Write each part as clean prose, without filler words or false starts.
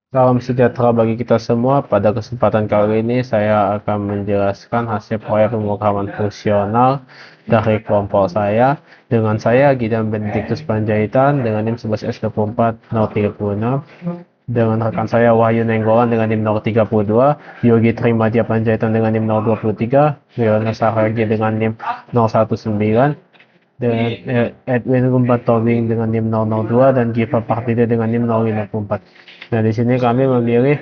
Salam sejahtera bagi kita semua. Pada kesempatan kali ini saya akan menjelaskan hasil proyek pemrograman fungsional dari kelompok saya dengan saya Gideon Benedictus Panjaitan dengan NIM 11S24036, dengan rekan saya Wahyu Nenggolan dengan NIM 032, Yogi Trimadya Panjaitan dengan NIM 023, Leona Saragi dengan NIM 019, dengan Edwin Rumbat Tobing dengan NIM 002, dan Giva Partida dengan NIM 054. Nah, di sini kami memilih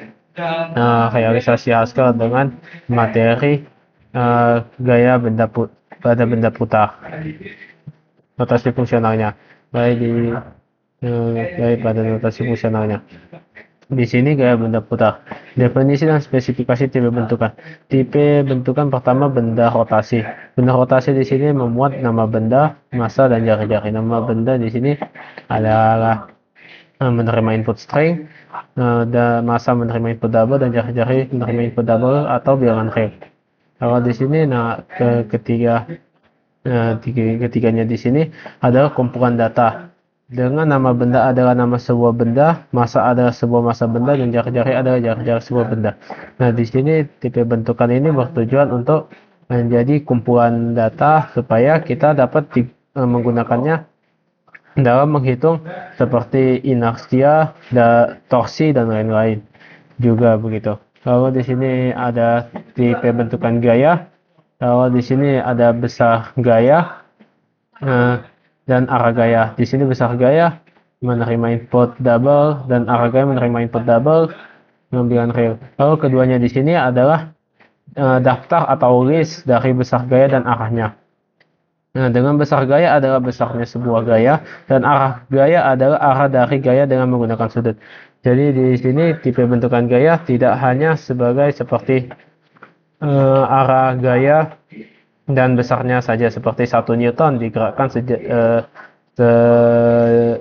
realisasi haskell dengan materi gaya pada benda putar. Notasi fungsionalnya. Baik pada notasi fungsionalnya. Di sini gaya benda putar. Definisi dan spesifikasi tipe bentukan. Tipe bentukan pertama benda rotasi. Benda rotasi di sini memuat nama benda, massa, dan jari-jari. Nama benda di sini adalah menerima input string, dan massa menerima input double, dan jari-jari menerima input double atau bilangan real. Kalau di sini, ketiganya di sini adalah kumpulan data. Dengan nama benda adalah nama sebuah benda, massa adalah sebuah massa benda, dan jari-jari adalah jari-jari sebuah benda. Nah, di sini tipe bentukan ini bertujuan untuk menjadi kumpulan data supaya kita dapat menggunakannya dalam menghitung seperti inersia, torsi, dan lain-lain juga begitu. Kalau di sini ada tipe bentukan gaya, kalau di sini ada besar gaya dan arah gaya. Di sini besar gaya menerima input double dan arah gaya menerima input double dengan real. Lalu keduanya di sini adalah daftar atau list dari besar gaya dan arahnya. Nah, dengan besar gaya adalah besarnya sebuah gaya, dan arah gaya adalah arah dari gaya dengan menggunakan sudut. Jadi di sini tipe bentukan gaya tidak hanya sebagai seperti arah gaya dan besarnya saja, seperti 1 Newton digerakkan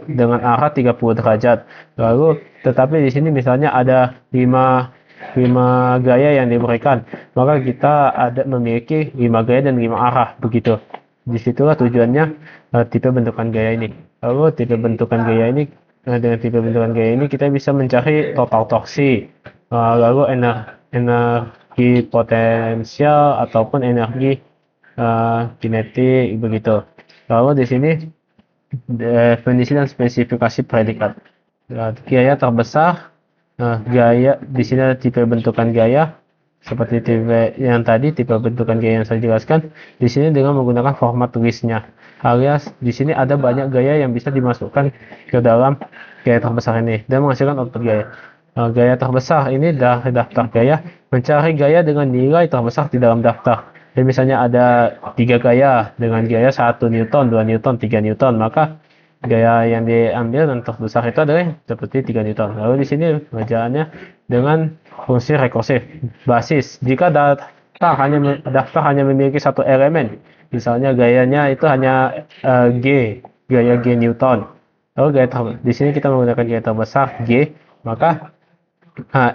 dengan arah 30 derajat. Lalu tetapi di sini misalnya ada 5 gaya yang diberikan, maka kita memiliki 5 gaya dan 5 arah begitu. Disitulah tujuannya tipe bentukan gaya ini. Lalu dengan tipe bentukan gaya ini kita bisa mencari total torsi, lalu energi potensial ataupun energi kinetik begitu. Lalu di sini definisi dan spesifikasi predikat. Gaya terbesar, gaya di sini ada tipe bentukan gaya seperti tipe yang tadi, tipe bentukan gaya yang saya jelaskan. Di sini dengan menggunakan format listnya, alias di sini ada banyak gaya yang bisa dimasukkan ke dalam gaya terbesar ini dan menghasilkan output gaya. Gaya terbesar ini dari daftar gaya, mencari gaya dengan nilai terbesar di dalam daftar. Jadi misalnya ada 3 gaya dengan gaya 1 Newton, 2 Newton, 3 Newton, maka gaya yang diambil dan terbesar itu adalah seperti 3 Newton. Lalu di sini pengerjaannya dengan fungsi rekursif basis. Jika daftar hanya memiliki satu elemen, misalnya gayanya itu hanya gaya G Newton. Lalu di sini kita menggunakan gaya terbesar G, maka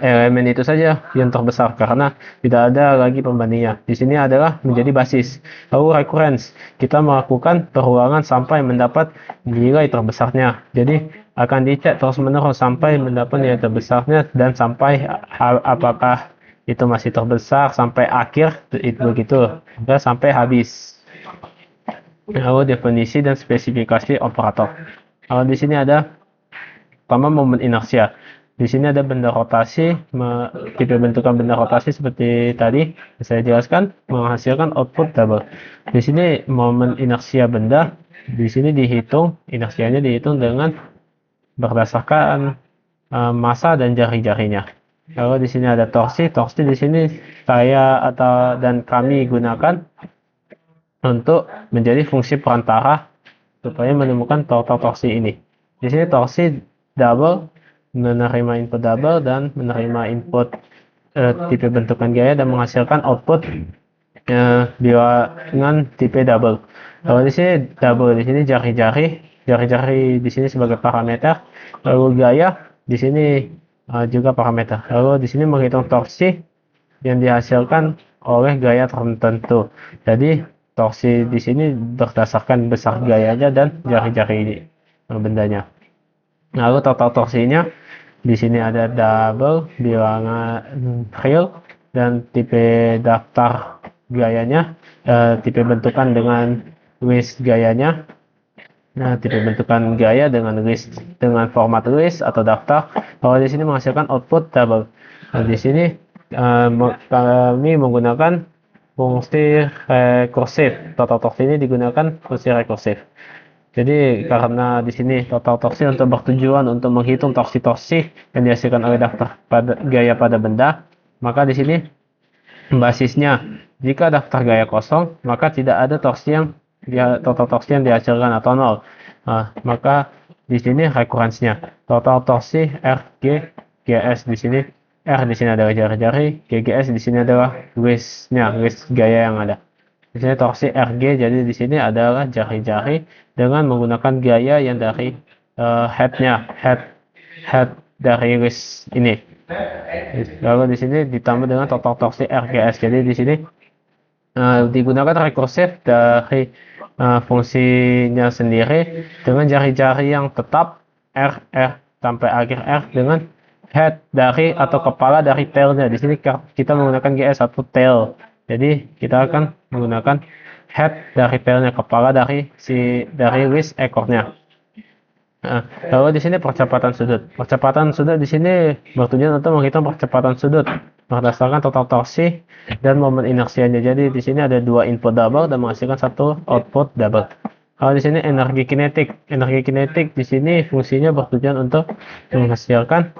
elemen itu saja yang terbesar karena tidak ada lagi pembandingnya. Di sini adalah menjadi basis. Lalu recurrence, kita melakukan perulangan sampai mendapat nilai terbesarnya. Jadi akan dicek terus-menerus sampai mendapat nilai terbesarnya dan sampai apakah itu masih terbesar sampai akhir itu begitu, sampai habis. Lalu definisi dan spesifikasi operator. Kalau di sini ada pertama momen inersia. Di sini ada benda rotasi, tipe bentukan benda rotasi seperti tadi saya jelaskan menghasilkan output double. Di sini momen inersia benda, di sini inersianya dihitung dengan berdasarkan massa dan jari-jarinya. Kalau di sini ada torsi di sini kami gunakan untuk menjadi fungsi perantara supaya menemukan total torsi ini. Di sini torsi double menerima input double dan menerima input tipe bentukan gaya dan menghasilkan output bilangan tipe double. Kalau di sini double, di sini jari-jari di sini sebagai parameter, lalu gaya di sini juga parameter. Lalu di sini menghitung torsi yang dihasilkan oleh gaya tertentu. Jadi torsi di sini berdasarkan besar gayanya dan jari-jari ini bendanya. Lalu total torsinya Di sini ada double, bilangan real, dan tipe daftar gayanya, tipe bentukan dengan list gayanya. Nah, tipe bentukan gaya dengan list dengan format list atau daftar. Kalau di sini menghasilkan output double. Nah, di sini kami menggunakan fungsi rekursif. Total torsi ini digunakan fungsi rekursif. Jadi karena di sini total torsi untuk bertujuan untuk menghitung torsi-torsi yang dihasilkan oleh daftar gaya pada benda, maka di sini basisnya jika daftar gaya kosong, maka tidak ada torsi yang total torsi yang dihasilkan atau nol. Nah, maka di sini rekurensinya total torsi RG GS di sini. R di sini adalah jari-jari, GGS di sini adalah list gaya yang ada. Di sini torsi RG, jadi di sini adalah jari-jari dengan menggunakan gaya yang dari head dari list ini. Lalu di sini ditambah dengan total torsi RGS. Jadi di sini digunakan rekursif dari fungsinya sendiri dengan jari-jari yang tetap R sampai akhir R dengan head dari atau kepala dari tailnya. Di sini kita menggunakan GS atau tail. Jadi kita akan menggunakan head dari tailnya, kepala dari list ekornya. Nah, lalu di sini percepatan sudut. Percepatan sudut di sini bertujuan untuk menghitung percepatan sudut berdasarkan total torsi dan momen inersianya. Jadi di sini ada dua input double dan menghasilkan satu output double. Kalau di sini energi kinetik di sini fungsinya bertujuan untuk menghasilkan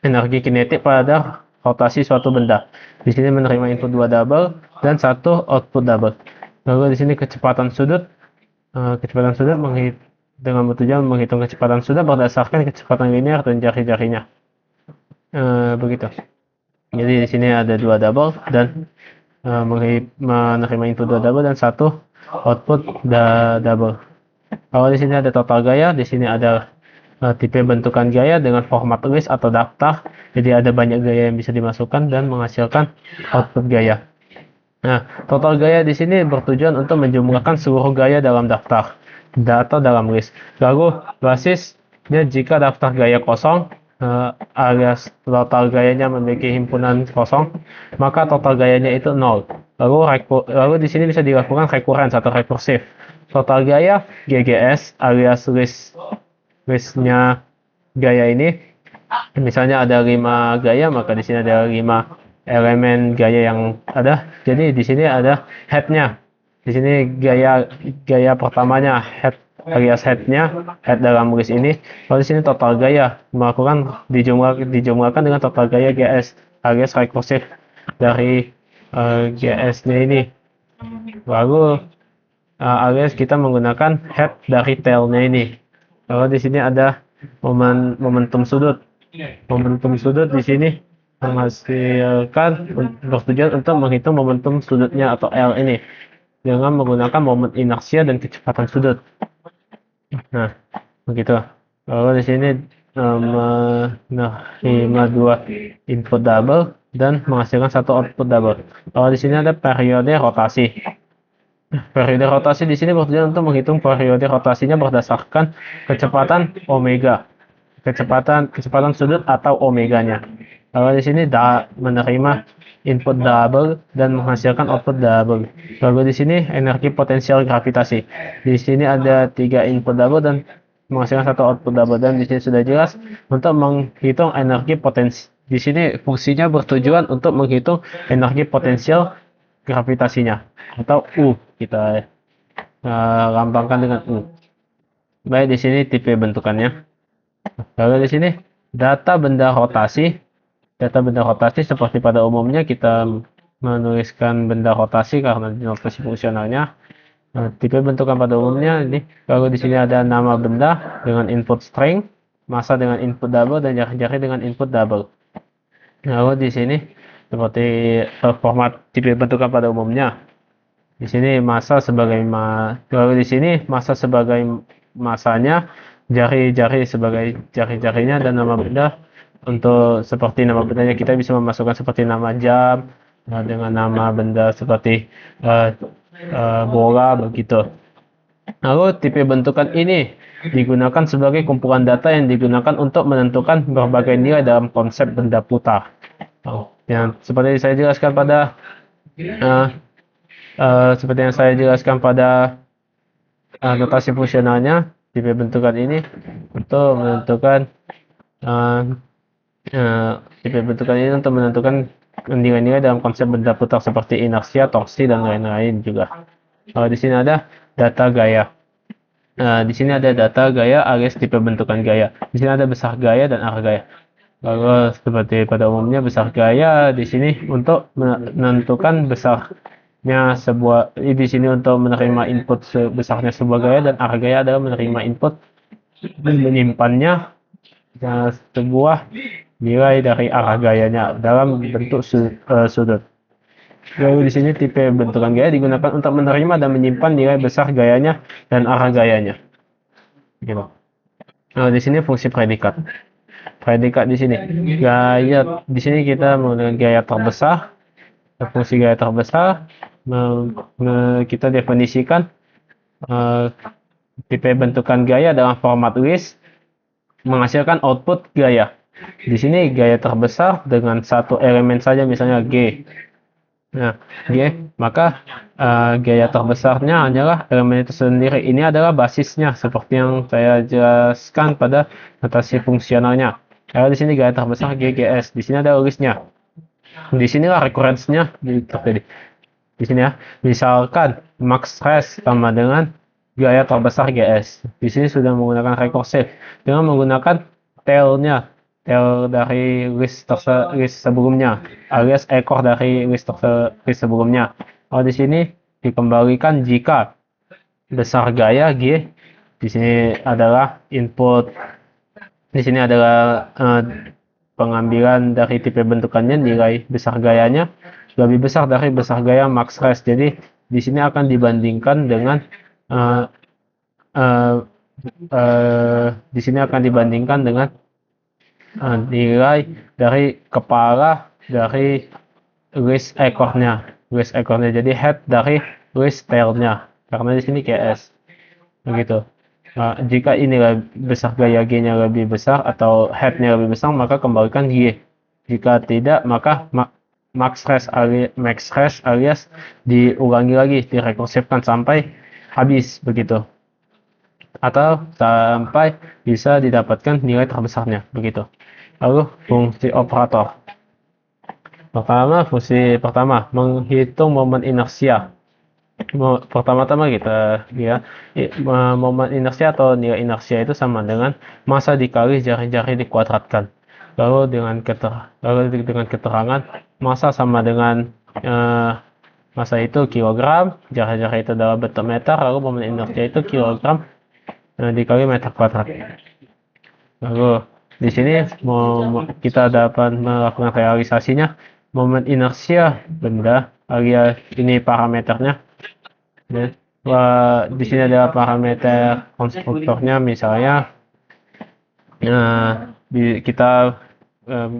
energi kinetik pada rotasi suatu benda. Di sini menerima input 2 double dan satu output double. Lalu di sini kecepatan sudut dengan bertujuan menghitung kecepatan sudut berdasarkan kecepatan linear dan jari-jarinya. Begitu. Jadi di sini ada 2 double dan menerima input 2 double dan satu output double. Kalau di sini ada total gaya, di sini ada tipe bentukan gaya dengan format list atau daftar. Jadi ada banyak gaya yang bisa dimasukkan dan menghasilkan output gaya. Nah, total gaya di sini bertujuan untuk menjumlahkan seluruh gaya dalam daftar atau dalam list. Lalu basisnya jika daftar gaya kosong alias total gayanya memiliki himpunan kosong, maka total gayanya itu 0. Lalu di sini bisa dilakukan recurrence atau rekursif. Total gaya GGS alias listnya gaya ini, misalnya ada 5 gaya, maka di sini ada 5 elemen gaya yang ada. Jadi di sini ada headnya. Di sini gaya pertamanya head alias head dalam list ini. Lalu di sini total gaya dijumlahkan dengan total gaya GS alias rekursif dari GS-nya ini. Lalu alias kita menggunakan head dari tail-nya ini. Lalu di sini ada momentum sudut. Momentum sudut di sini menghasilkan bertujuan untuk menghitung momentum sudutnya atau L ini dengan menggunakan momen inersia dan kecepatan sudut. Nah, begitu. Lalu di sini menerima 2 input double dan menghasilkan satu output double. Lalu di sini ada periode rotasi. Periode rotasi di sini bertujuan untuk menghitung periode rotasinya berdasarkan kecepatan omega, kecepatan sudut atau omeganya. Lalu di sini menerima input double dan menghasilkan output double. Lalu di sini energi potensial gravitasi. Di sini ada 3 input double dan menghasilkan satu output double, dan di sini sudah jelas untuk menghitung energi potensi. Di sini fungsinya bertujuan untuk menghitung energi potensial gravitasinya atau U, kita lambangkan dengan U. Baik, di sini tipe bentukannya. Lalu di sini data benda rotasi. Data benda rotasi seperti pada umumnya kita menuliskan benda rotasi karena di notasi fungsionalnya. Tipe bentukan pada umumnya ini. Lalu di sini ada nama benda dengan input string, massa dengan input double, dan jari-jari dengan input double. Lalu di sini seperti format tipe bentukan pada umumnya. Di sini massa sebagai lalu di sini massa sebagai massanya, jari-jari sebagai jari-jarinya, dan nama benda untuk seperti nama bendanya kita bisa memasukkan seperti nama jam dengan nama benda seperti bola begitu. Lalu tipe bentukan ini digunakan sebagai kumpulan data yang digunakan untuk menentukan berbagai nilai dalam konsep benda putar. Yang seperti saya jelaskan pada uh, seperti yang saya jelaskan pada notasi fungsionalnya, tipe bentukan ini untuk menentukan uh, tipe bentukan ini untuk menentukan nilai-nilai dalam konsep benda putar seperti inersia, torsi, dan lain-lain juga. Di sini ada data gaya. Di sini ada data gaya alias tipe bentukan gaya. Di sini ada besar gaya dan arah gaya. Lalu seperti pada umumnya besar gaya di sini untuk menentukan besarnya sebuah di sini untuk menerima input sebesarnya sebuah gaya, dan arah gaya adalah menerima input dan menyimpannya sebuah nilai dari arah gayanya dalam bentuk sudut. Lalu di sini tipe bentukan gaya digunakan untuk menerima dan menyimpan nilai besar gayanya dan arah gayanya. Gitu. Nah, di sini fungsi predikat. Predikat di sini gaya, di sini kita menggunakan gaya terbesar. Fungsi gaya terbesar kita definisikan tipe bentukan gaya dalam format list menghasilkan output gaya. Di sini gaya terbesar dengan satu elemen saja, misalnya G. Nah, G, maka gaya terbesarnya adalah elemen itu sendiri. Ini adalah basisnya, seperti yang saya jelaskan pada notasi fungsionalnya. Lalu di sini gaya terbesar GGS. Di sini ada listnya. Di sinilah rekurrensinya terjadi. Di sini ya, misalkan max res sama dengan gaya terbesar GS. Di sini sudah menggunakan rekursif dengan menggunakan tail-nya, tail dari list sebelumnya, alias ekor dari list sebelumnya. Kalau di sini dikembalikan jika besar gaya G, di sini adalah input, di sini adalah pengambilan dari tipe bentukannya, nilai besar gayanya lebih besar dari besar gaya max res. Jadi di sini akan dibandingkan dengan di sini akan dibandingkan dengan nilai dari kepala dari list ekornya, jadi head dari list tailnya, karena di sini KS begitu. Jika ini besar gaya G-nya lebih besar atau head-nya lebih besar, maka kembalikan G. Jika tidak, maka max res alias diulangi lagi, direkursifkan sampai habis begitu, atau sampai bisa didapatkan nilai terbesarnya begitu. Lalu fungsi operator. Fungsi pertama menghitung momen inersia. Pertama-tama kita momen inersia atau nilai inersia itu sama dengan massa dikali jari-jari dikuadratkan. Lalu dengan keterangan massa sama dengan massa itu kilogram, jari-jari itu adalah bentuk meter, lalu momen inersia itu kilogram dikali meter kuadrat. Lalu di sini kita dapat melakukan realisasinya. Momen inersia benda alias ini parameternya. Di sini ada parameter konstruktornya, misalnya kita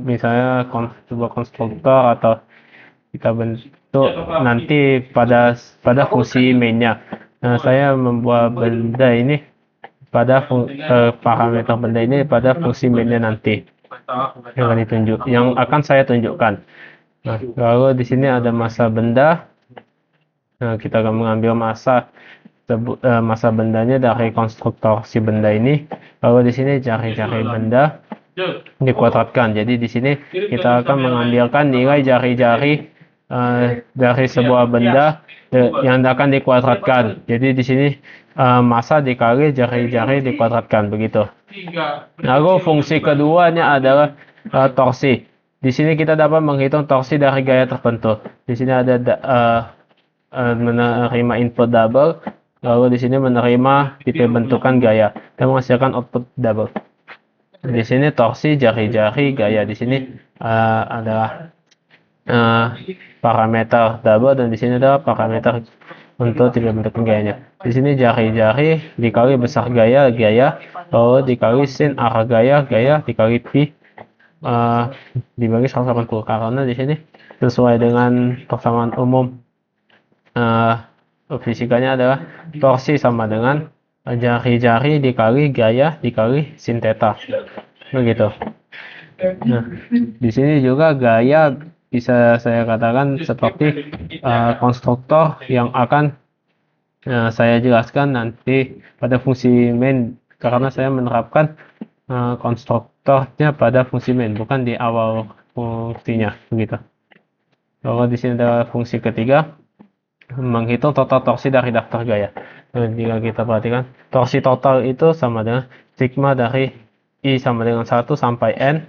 misalnya sebuah konstruktor atau kita bentuk nanti pada fungsi mainnya. Saya membuat benda ini pada parameter benda ini pada fungsi mainnya nanti yang akan saya tunjukkan. Nah, lalu di sini ada massa benda. Nah, kita akan mengambil massa bendanya dari konstruktor si benda ini. Lalu di sini jari-jari benda dikuadratkan. Jadi di sini kita akan mengambilkan nilai jari-jari dari sebuah benda yang akan dikuadratkan. Jadi di sini massa dikali jari-jari dikuadratkan begitu. Lalu fungsi keduanya adalah torsi. Di sini kita dapat menghitung torsi dari gaya tertentu. Di sini ada menerima input double, lalu di sini menerima tipe bentukan gaya dan menghasilkan output double. Di sini torsi jari-jari gaya. Di sini adalah parameter double, dan di sini adalah parameter untuk tipe bentukan gayanya. Di sini jari-jari dikali besar gaya, lalu dikali sin arah gaya, dikali pi dibagi 180, karena di sini sesuai dengan persamaan umum fisikanya adalah torsi sama dengan jari-jari dikali gaya dikali sin theta. Begitu. Nah, di sini juga gaya bisa saya katakan seperti konstruktor yang akan saya jelaskan nanti pada fungsi main, karena saya menerapkan konstruktornya pada fungsi main, bukan di awal fungsinya, begitu. Kalau di sini ada fungsi ketiga, menghitung total torsi dari daftar gaya. Jika kita perhatikan, torsi total itu sama dengan sigma dari I sama dengan 1 sampai N.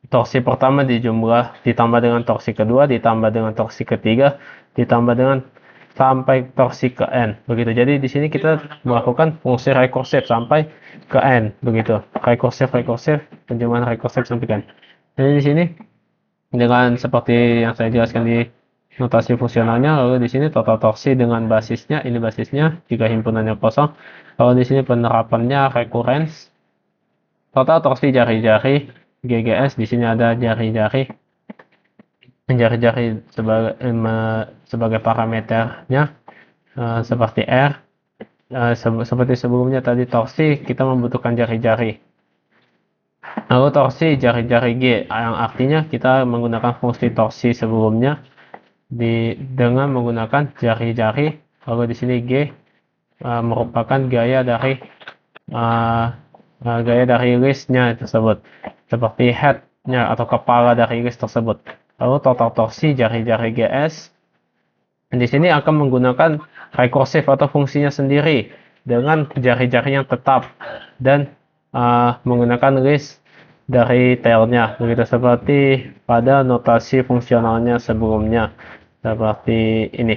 Torsi pertama ditambah dengan torsi kedua, ditambah dengan torsi ketiga, ditambah dengan sampai torsi ke N. Begitu. Jadi di sini kita melakukan fungsi rekursif sampai ke N. Begitu. Rekursif, penjumlahan rekursif sampai ke N. Jadi di sini dengan seperti yang saya jelaskan di notasi fungsionalnya, lalu di sini total torsi dengan basisnya, ini basisnya jika himpunannya kosong. Kalau di sini penerapannya recurrence, total torsi jari-jari GGS, di sini ada jari-jari sebagai parameternya seperti R. Seperti sebelumnya tadi torsi kita membutuhkan jari-jari. Lalu torsi jari-jari G yang artinya kita menggunakan fungsi torsi sebelumnya dengan menggunakan jari-jari. Lalu di sini G merupakan gaya dari listnya tersebut, seperti headnya atau kepala dari list tersebut. Lalu total torsi jari-jari GS di sini akan menggunakan rekursif atau fungsinya sendiri dengan jari-jari yang tetap dan menggunakan list dari tailnya, begitu seperti pada notasi fungsionalnya sebelumnya. Seperti ini.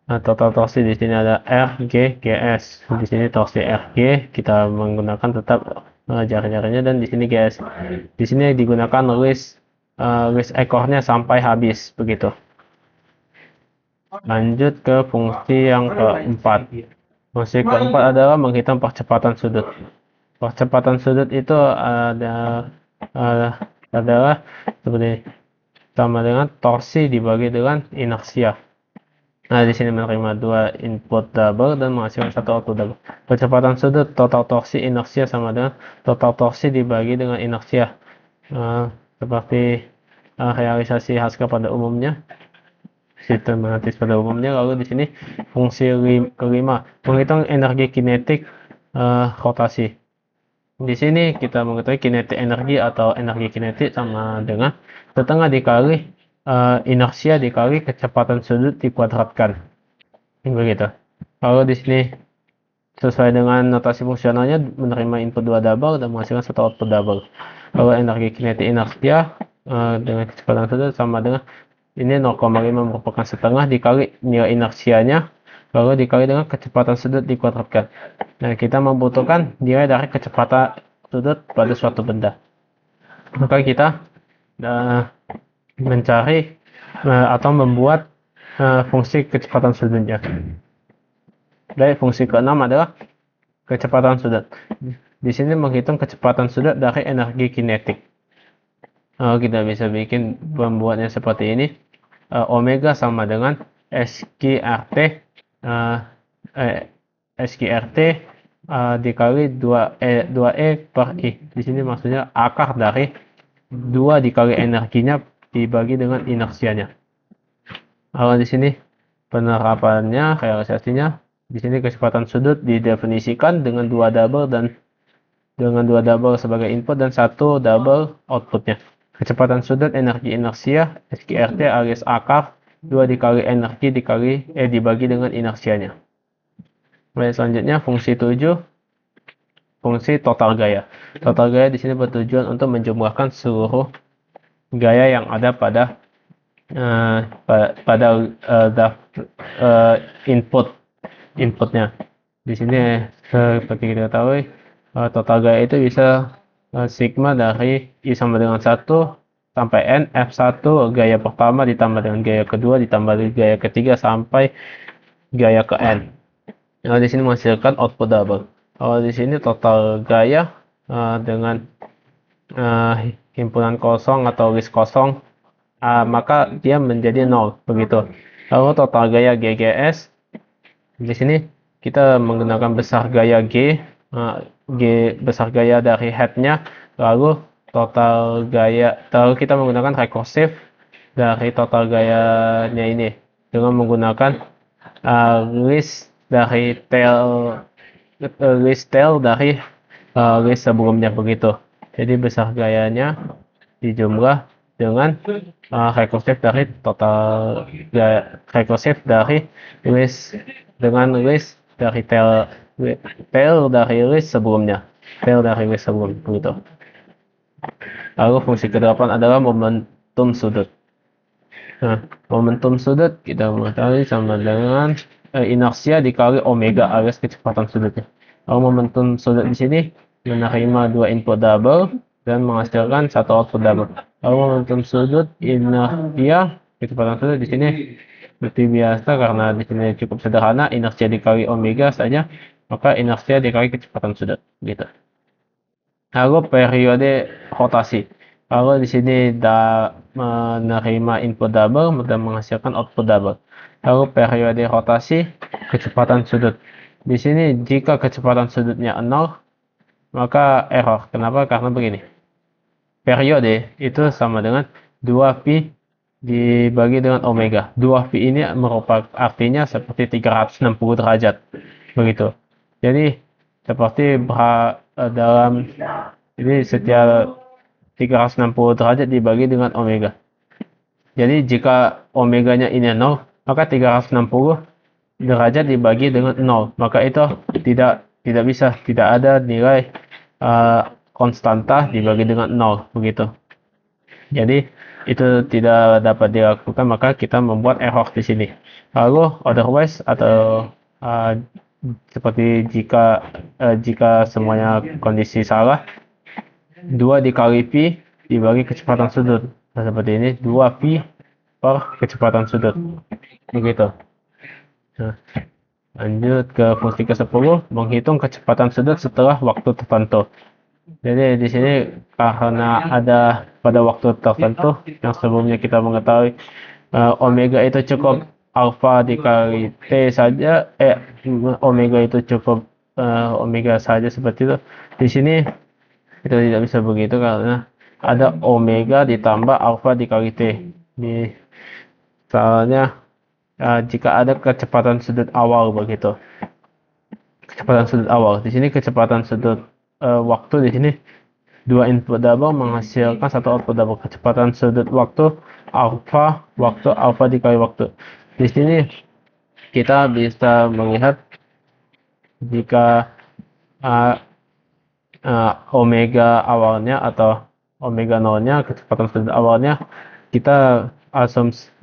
Nah, total torsi di sini ada R, G, GS. Di sini torsi R, G kita menggunakan tetap jari-jarinya, dan di sini GS. Di sini digunakan list ekornya sampai habis, begitu. Lanjut ke fungsi yang keempat. Fungsi keempat adalah menghitung percepatan sudut. Percepatan sudut itu adalah seperti sama dengan torsi dibagi dengan inersia. Nah, di sini menerima dua input double dan menghasilkan satu output double. Percepatan sudut, total torsi inersia sama dengan total torsi dibagi dengan inersia. Seperti realisasi Haskell pada umumnya, sistematis pada umumnya. Lalu di sini fungsi kelima, menghitung energi kinetik rotasi. Di sini kita mengetahui kinetik energi atau energi kinetik sama dengan setengah dikali inersia dikali kecepatan sudut dikuadratkan. Begitu. Kalau di sini sesuai dengan notasi fungsionalnya menerima input 2 double dan menghasilkan satu output double. Kalau energi kinetik inersia dengan kecepatan sudut sama dengan ini 0,5 merupakan setengah dikali nilai inersianya, lalu dikali dengan kecepatan sudut dikuadratkan. Nah, kita membutuhkan nilai dari kecepatan sudut pada suatu benda. Maka kita mencari atau membuat fungsi kecepatan sudutnya. Baik, fungsi keenam adalah kecepatan sudut. Di sini menghitung kecepatan sudut dari energi kinetik. Kita bisa membuatnya seperti ini. Omega sama dengan SQRT dikali 2E per I. Di sini maksudnya akar dari 2 dikali energinya dibagi dengan inersianya. Kalau di sini penerapannya, realisasinya, di sini kecepatan sudut didefinisikan dengan 2 double dan dengan 2 double sebagai input dan 1 double outputnya. Kecepatan sudut energi inersia SQRT alias akar 2 dikali energi dibagi dengan inersianya. Baik, selanjutnya fungsi 7, fungsi total gaya. Total gaya di sini bertujuan untuk menjumlahkan seluruh gaya yang ada pada inputnya. Di sini seperti kita ketahui, total gaya itu bisa sigma dari I sama dengan 1 sampai N, F1 gaya pertama ditambah dengan gaya kedua ditambah dengan gaya ketiga sampai gaya ke N. Nah, di sini menghasilkan output double. Kalau di sini total gaya dengan himpunan kosong atau list kosong, maka dia menjadi 0, begitu. Lalu total gaya GGS. Di sini kita menggunakan besar gaya G, G besar gaya dari headnya, lalu total gaya, lalu kita menggunakan rekursive dari total gayanya ini dengan menggunakan list dari tail dari list sebelumnya begitu. Jadi besar gayanya dijumlah dengan rekursive dari total rekursive dari list dengan list dari tail dari list sebelumnya, begitu. Lalu fungsi ke-8 adalah momentum sudut. Nah, momentum sudut kita mengetahui sama dengan inersia dikali omega alias kecepatan sudutnya. Lalu momentum sudut di sini menerima dua input double dan menghasilkan satu output double. Lalu momentum sudut inersia kecepatan sudut di sini seperti biasa karena di sini cukup sederhana, inersia dikali omega saja, maka inersia dikali kecepatan sudut gitu. Lalu periode rotasi. Kalau di sini menerima input double dan menghasilkan output double. Lalu periode rotasi kecepatan sudut. Di sini jika kecepatan sudutnya 0, maka error. Kenapa? Karena begini. Periode itu sama dengan 2pi dibagi dengan omega. 2pi ini merupakan artinya seperti 360 derajat. Begitu. Jadi seperti dalam ini setiap 360 derajat dibagi dengan omega. Jadi jika omeganya ini 0, maka 360 derajat dibagi dengan 0. Maka itu tidak bisa, tidak ada nilai konstanta dibagi dengan 0 begitu. Jadi itu tidak dapat dilakukan, maka kita membuat error di sini. Lalu otherwise atau seperti jika semuanya kondisi salah, 2 dikali pi dibagi kecepatan sudut. Nah, seperti ini 2pi per kecepatan sudut. Begitu. Nah, lanjut ke fungsi ke-10, menghitung kecepatan sudut setelah waktu tertentu. Jadi di sini karena ada pada waktu tertentu yang sebelumnya kita mengetahui omega itu cukup alfa dikali t saja, omega itu cukup omega saja seperti itu. Di sini itu tidak bisa begitu karena ada omega ditambah alfa dikali t. Misalnya jika ada kecepatan sudut awal begitu. Kecepatan sudut awal. Di sini kecepatan sudut waktu di sini dua input double menghasilkan satu output double. Kecepatan sudut waktu alfa dikali waktu. Di sini kita bisa melihat jika omega awalnya atau omega nolnya, kecepatan sudut awalnya, kita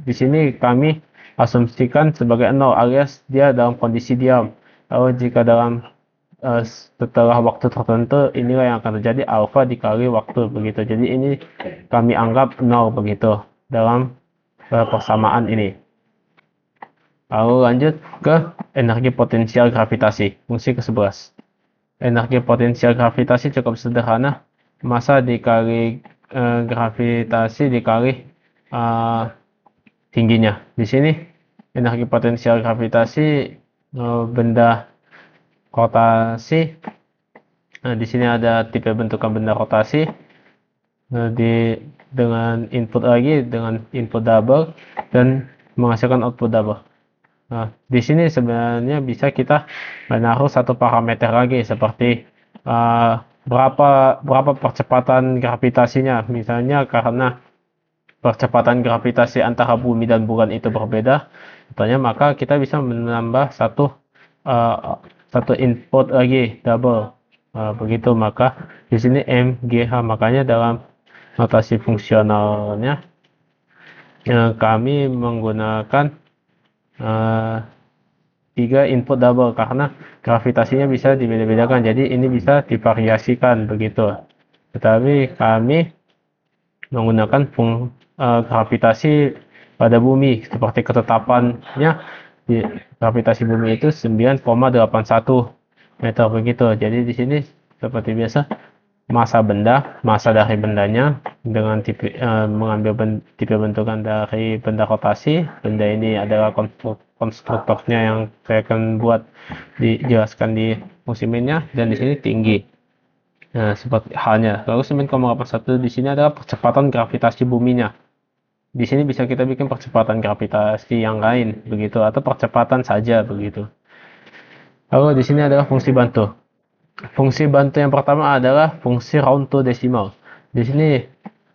di sini kami asumsikan sebagai 0 alias dia dalam kondisi diam. Lalu jika setelah waktu tertentu, inilah yang akan terjadi alfa dikali waktu begitu. Jadi ini kami anggap 0 begitu dalam persamaan ini. Lalu lanjut ke energi potensial gravitasi, fungsi ke-11. Energi potensial gravitasi cukup sederhana, massa dikali gravitasi dikali tingginya. Di sini energi potensial gravitasi benda rotasi. Nah, di sini ada tipe bentukan benda rotasi dengan input double dan menghasilkan output double. Nah, di sini sebenarnya bisa kita menaruh satu parameter lagi seperti berapa percepatan gravitasinya. Misalnya karena percepatan gravitasi antara bumi dan bulan itu berbeda, maka kita bisa menambah satu input lagi double. Begitu, maka di sini MGH. Makanya dalam notasi fungsionalnya kami menggunakan 3 input double karena gravitasinya bisa dibeda-bedakan, jadi ini bisa divariasikan begitu. Tetapi kami menggunakan gravitasi pada bumi seperti ketetapannya di gravitasi bumi itu 9,81 meter begitu. Jadi di sini seperti biasa massa dari bendanya dengan mengambil tipe bentukan dari benda rotasi. Benda ini adalah konstruktornya yang saya akan buat dijelaskan di fungsi mainnya, dan di sini tinggi. Nah, seperti halnya. Lalu 9,81 di sini adalah percepatan gravitasi buminya. Di sini bisa kita bikin percepatan gravitasi yang lain begitu, atau percepatan saja begitu. Lalu di sini adalah fungsi bantu. Fungsi bantu yang pertama adalah fungsi round to decimal. Di sini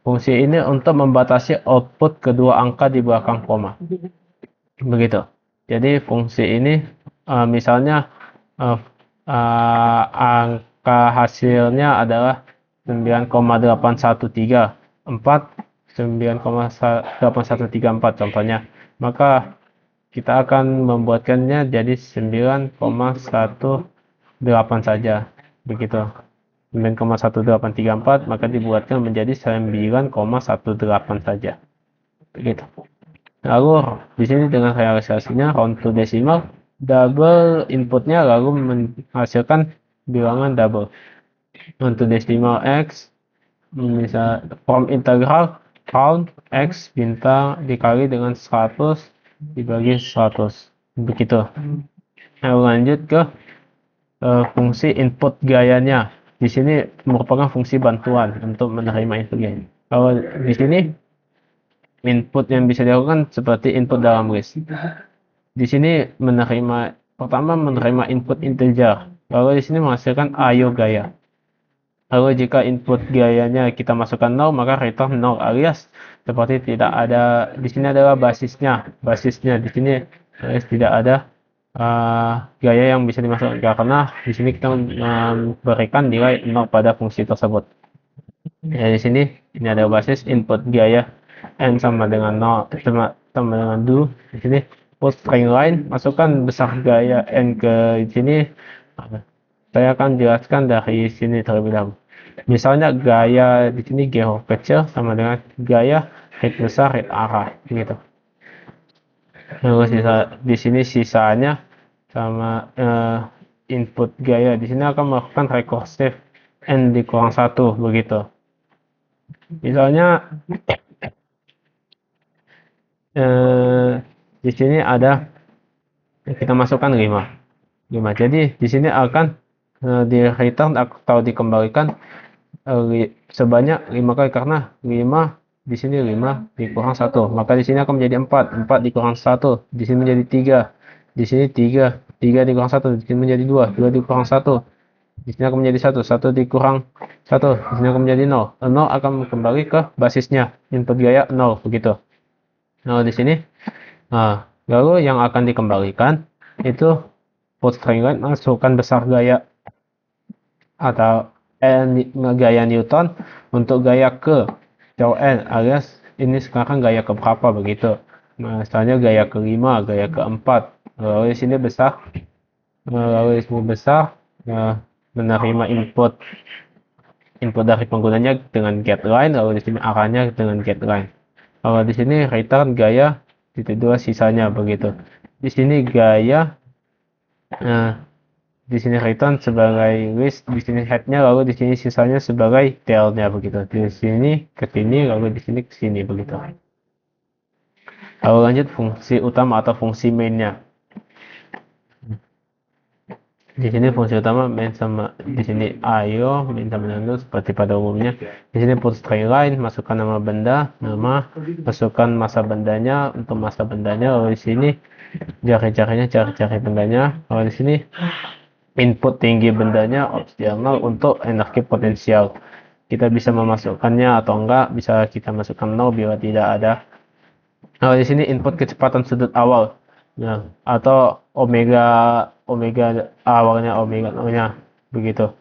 fungsi ini untuk membatasi output kedua angka di belakang koma. Begitu. Jadi fungsi ini misalnya angka hasilnya adalah 9,8134 contohnya. Maka kita akan membuatkannya jadi 9,18 saja. Begitu. 9,1834 maka dibuatkan menjadi 9,18 saja. Begitu. Lalu di sini dengan realisasinya round to decimal, double inputnya lalu menghasilkan bilangan double. Round to decimal x misal from integral round x bintang dikali dengan 100 dibagi 100. Begitu. Lalu lanjut ke fungsi input gayanya. Di sini merupakan fungsi bantuan untuk menerima input gaya. Kalau di sini input yang bisa dilakukan seperti input dalam list. Di sini pertama menerima input integer. Lalu di sini menghasilkan ayo gaya. Lalu jika input gayanya kita masukkan 0, maka return 0 alias seperti tidak ada. Di sini adalah basisnya. Di sini alias tidak ada gaya yang bisa dimasukkan, karena di sini kita memberikan nilai 0 pada fungsi tersebut. Ya, di sini ini ada basis input gaya n sama dengan 0 sama dengan do. Di sini put string line, masukkan besar gaya n ke sini. Saya akan jelaskan dari sini terlebih dahulu. Misalnya gaya di sini g huruf kecil sama dengan gaya hit besar hit arah gitu. Lalu di sini sisanya sama input gaya. Di sini akan melakukan recursive n dikurang 1 begitu. Misalnya di sini ada kita masukkan 5. Jadi di sini akan di return atau dikembalikan sebanyak 5 kali, karena 5 di sini 5 dikurang 1, maka di sini akan menjadi 4 dikurang 1, di sini menjadi 3, di sini 3 dikurang 1, di sini menjadi 2 dikurang 1, di sini akan menjadi 1 dikurang 1, di sini akan menjadi 0 akan kembali ke basisnya, input gaya 0 begitu. Nah, di sini lalu yang akan dikembalikan itu put string line, masukkan besar gaya atau gaya Newton untuk gaya ke jauh n, alias ini sekarang gaya ke berapa begitu. Misalnya gaya ke-5, gaya ke-4. Lalu di sini besar, menerima input dari penggunanya dengan get line, lalu di sini arahnya dengan get line. Kalau di sini return gaya titik 2 sisanya begitu. Di sini gaya di sini return sebagai list, di sini headnya, lalu di sini sisanya sebagai tailnya begitu. Di sini ke sini, lalu di sini ke sini begitu. Lalu lanjut fungsi utama atau fungsi mainnya. Di sini fungsi utama main sama di sini ayo main sama dengan seperti pada umumnya. Di sini put string line, masukkan nama benda, masukkan masa bendanya untuk masa bendanya. Lalu di sini jari-jarinya, jari-jari bendanya. Lalu di sini input tinggi bendanya opsional untuk energi potensial. Kita bisa memasukkannya atau enggak, bisa kita masukkan 0 bila tidak ada. Nah, di sini input kecepatan sudut awal. Nah, atau omega awalnya, omega nya begitu.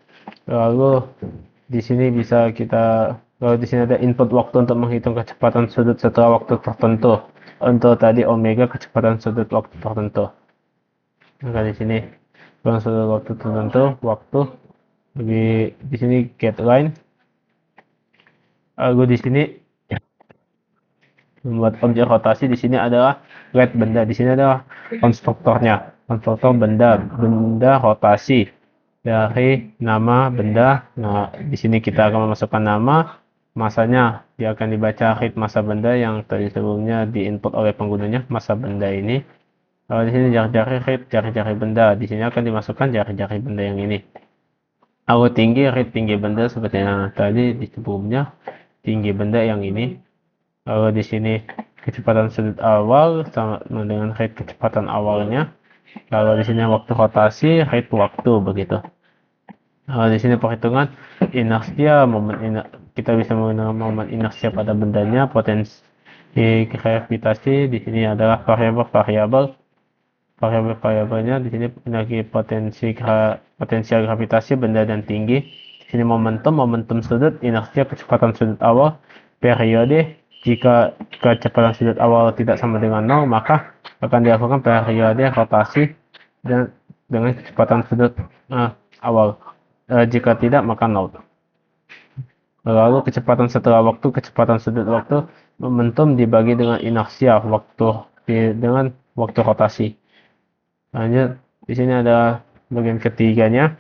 Lalu di sini lalu di sini ada input waktu untuk menghitung kecepatan sudut setelah waktu tertentu. Untuk tadi omega kecepatan sudut waktu tertentu. Maka di sini sudut waktu tertentu, di sini get line. Lalu di sini membuat objek rotasi. Di sini adalah red benda. Di sini adalah konstruktornya, konstruktor benda rotasi dari nama benda. Nah, di sini kita akan memasukkan nama, masanya. Dia akan dibaca read masa benda yang tadi sebelumnya diinput oleh penggunanya, masa benda ini. Kalau di sini jari-jari read jari-jari benda, di sini akan dimasukkan jari-jari benda yang ini. Kalau tinggi read tinggi benda seperti yang tadi di sebelumnya, tinggi benda yang ini. Kalau di sini kecepatan sudut awal sama dengan read kecepatan awalnya. Kalau di sini waktu rotasi, read waktu begitu. Di sini perhitungan inersia, kita bisa menggunakan momen inersia pada bendanya, potensi gravitasi di sini adalah variabelnya di sini energi potensial gravitasi benda dan tinggi. Di sini momentum sudut, inersia, kecepatan sudut awal, periode. Jika kecepatan sudut awal tidak sama dengan 0, maka akan dilakukan periode rotasi dan dengan kecepatan sudut awal. Jika tidak, maka 0. Lalu kecepatan setelah waktu, kecepatan sudut waktu, momentum dibagi dengan inersia waktu dengan waktu rotasi. Lanjut, di sini ada bagian ketiganya.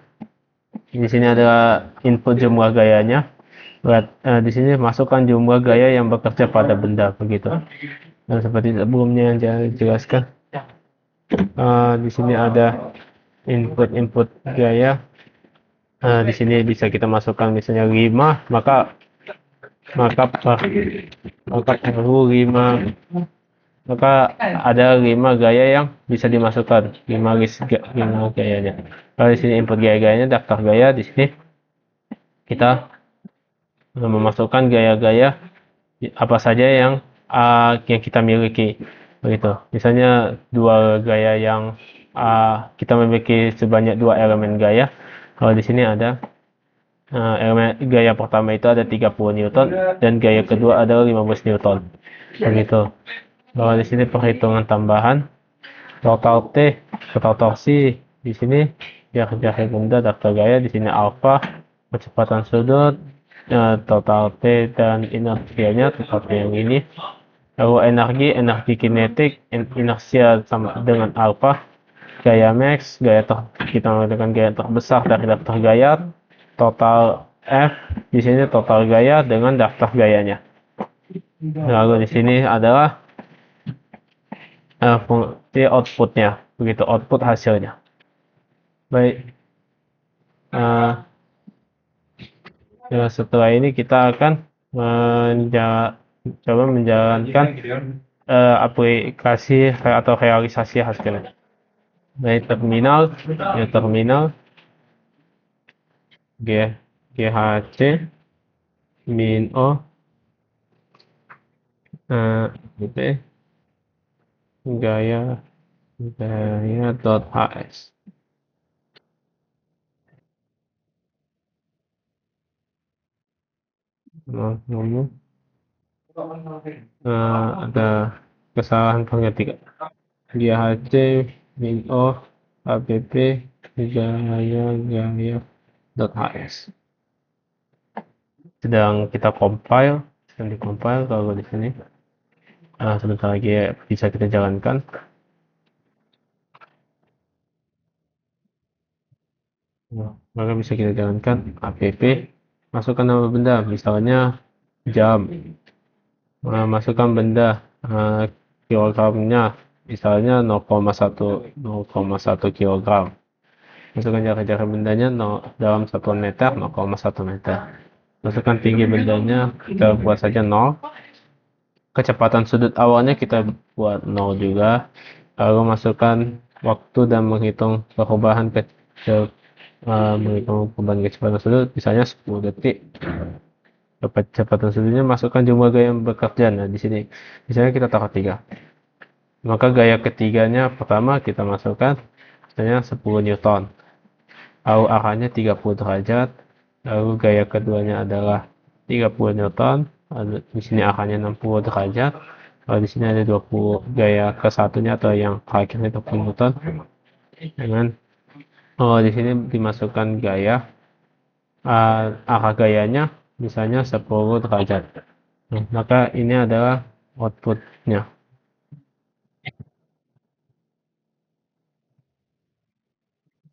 Di sini ada input jumlah gayanya. Di sini masukkan jumlah gaya yang bekerja pada benda begitu. Dan seperti sebelumnya yang saya jelaskan, di sini ada input gaya. Di sini bisa kita masukkan misalnya 5, maka perlu 5, maka ada 5 gaya yang bisa dimasukkan, 5 gayanya. Kalau di sini input gaya-gayanya, daftar gaya, di sini kita memasukkan gaya-gaya apa saja yang kita miliki begitu. Misalnya dua gaya yang kita memiliki sebanyak 2 elemen gaya. Kalau di sini ada elemen gaya pertama itu ada 30 Newton dan gaya kedua adalah 15 Newton. Begitu. Kalau di sini perhitungan tambahan total T, total torsi di sini jari benda daftar gaya, di sini alfa kecepatan sudut, total T dan inersianya total T yang ini. Lalu energi kinetik, inersia sama dengan alfa, gaya max, kita menggunakan gaya terbesar dari daftar gaya, total F, di sini total gaya dengan daftar gayanya. Lalu di sini adalah fungsi outputnya, begitu output hasilnya. Baik, setelah ini kita akan coba menjalankan aplikasi atau realisasi hasilnya. Baik, terminal GHC min O gitu gaya HS. Ngomong ada kesalahan pengetik. GHC min O app gaya.hs. Sedang di-compile kalau di sini. Sebentar lagi bisa kita jalankan. Maka bisa kita jalankan app, masukkan nama benda, misalnya jam. Masukkan benda, kilogramnya, misalnya 0,1 kilogram. Masukkan jarak bendanya dalam satuan meter, 0,1 meter. Masukkan tinggi bendanya, kita buat saja 0. Kecepatan sudut awalnya kita buat 0 juga. Lalu masukkan waktu dan menghitung perubahan kecepatan sudut, misalnya 10 detik. Kecepatan sudutnya masukkan jumlah gaya yang bekerja. Nah, di sini misalnya kita taruh 3. Maka gaya ketiganya pertama kita masukkan misalnya 10 Newton. Lalu arahnya 30 derajat. Lalu gaya keduanya adalah 30 Newton. Di sini arahnya 60 derajat. Kalau di sini ada 20 gaya ke satunya atau yang terakhirnya 20 Newton. Dengan di sini dimasukkan gaya arah gayanya misalnya 10 derajat. Maka ini adalah outputnya.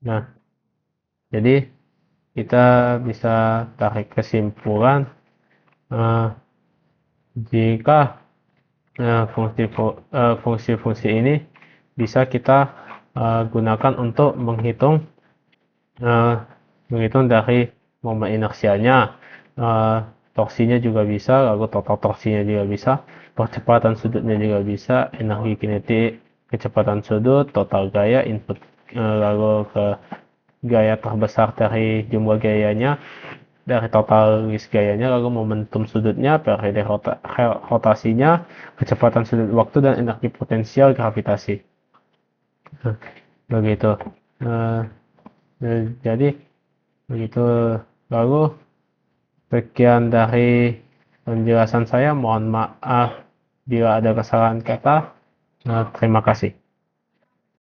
Nah, jadi kita bisa tarik kesimpulan Eh, jika fungsi-fungsi ini bisa kita gunakan untuk menghitung dari momen inersianya, torsinya juga bisa, lalu total torsinya juga bisa, percepatan sudutnya juga bisa, energi kinetik, kecepatan sudut, total gaya, input, lalu ke gaya terbesar dari jumlah gayanya, dari total list gayanya, lalu momentum sudutnya, periode rotasinya, kecepatan sudut waktu, dan energi potensial gravitasi. Nah, begitu. Eh, jadi begitu. Lalu sekian dari penjelasan saya. Mohon maaf bila ada kesalahan kata. Terima kasih.